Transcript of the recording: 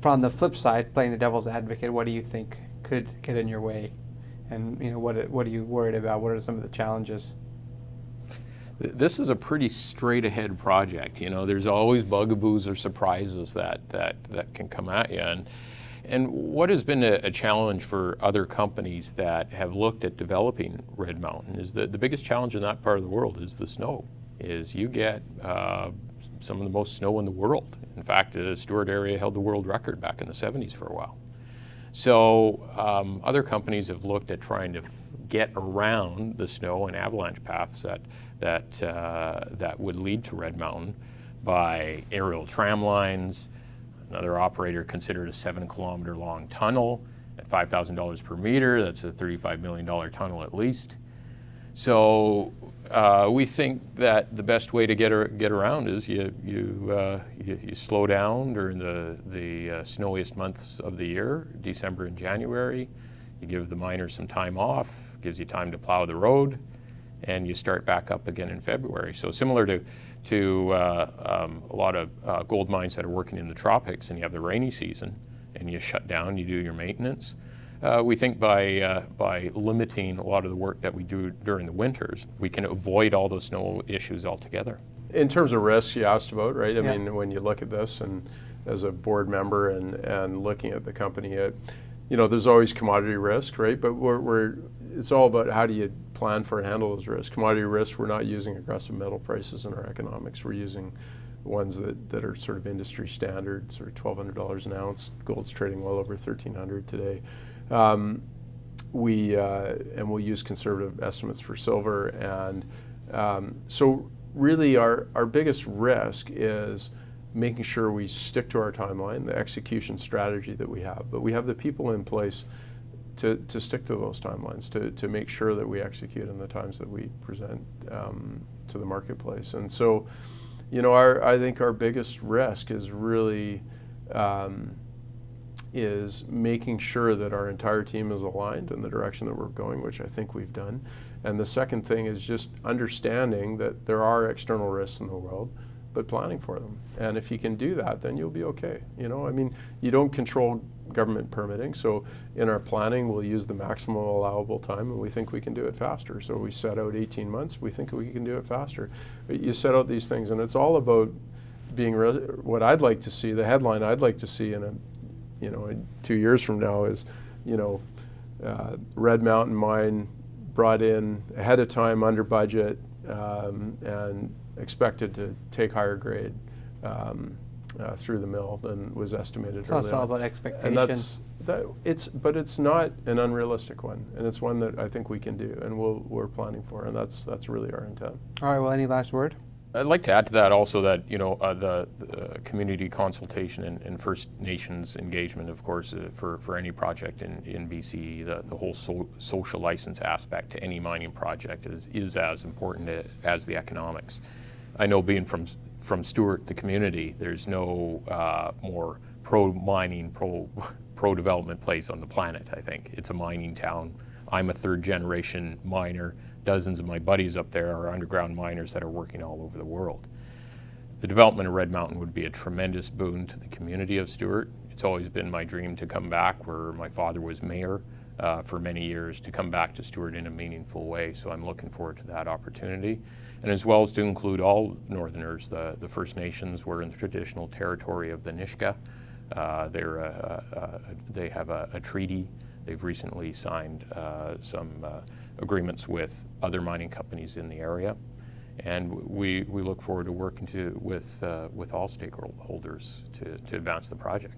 from the flip side, playing the devil's advocate, what do you think could get in your way? And what are you worried about? What are some of the challenges? This is a pretty straight ahead project. There's always bugaboos or surprises that can come at you. And what has been a challenge for other companies that have looked at developing Red Mountain is that the biggest challenge in that part of the world is the snow. You get some of the most snow in the world. In fact, the Stewart area held the world record back in the 70s for a while. So other companies have looked at trying to get around the snow and avalanche paths that would lead to Red Mountain by aerial tram lines. Another operator considered a 7-kilometer long tunnel at $5,000 per meter. That's a $35 million tunnel at least. So we think that the best way to get around is you slow down during the snowiest months of the year, December and January. You give the miners some time off, gives you time to plow the road, and you start back up again in February. So similar to a lot of gold mines that are working in the tropics, and you have the rainy season, and you shut down, you do your maintenance. We think by limiting a lot of the work that we do during the winters, we can avoid all those snow issues altogether. In terms of risks you asked about, right? I Yeah. mean, when you look at this and as a board member and looking at the company, there's always commodity risk, right? But it's all about how do you plan for and handle those risks. Commodity risks, we're not using aggressive metal prices in our economics. We're using ones that are sort of industry standard, sort of $1,200 an ounce. Gold's trading well over $1,300 today. We'll use conservative estimates for silver, and so really our biggest risk is making sure we stick to our timeline, the execution strategy that we have. But we have the people in place to stick to those timelines, to make sure that we execute in the times that we present to the marketplace. And so, I think our biggest risk is really is making sure that our entire team is aligned in the direction that we're going, which I think we've done. And the second thing is just understanding that there are external risks in the world, but planning for them. And if you can do that, then you'll be okay. You don't control government permitting, so in our planning we'll use the maximum allowable time, and we think we can do it faster. So we set out 18 months, we think we can do it faster. But you set out these things, and it's all about being what I'd like to see, the headline I'd like to see in 2 years from now is, Red Mountain Mine brought in ahead of time, under budget, and expected to take higher grade through the mill than was estimated. So it's all about expectations. But it's not an unrealistic one, and it's one that I think we can do, and we're planning for, and that's really our intent. All right. Well, any last word? I'd like to add to that also that the community consultation and First Nations engagement, of course, for any project in BC, the whole social license aspect to any mining project is as important as the economics. I know, being from Stewart, the community, there's no more pro-mining, pro-development place on the planet, I think. It's a mining town. I'm a third-generation miner. Dozens of my buddies up there are underground miners that are working all over the world. The development of Red Mountain would be a tremendous boon to the community of Stewart. It's always been my dream to come back, where my father was mayor for many years, to come back to Stewart in a meaningful way. So I'm looking forward to that opportunity. And as well as to include all Northerners, the First Nations were in the traditional territory of the Nisga'a. They have a treaty. They've recently signed some agreements with other mining companies in the area, and we look forward to working with all stakeholders to advance the project.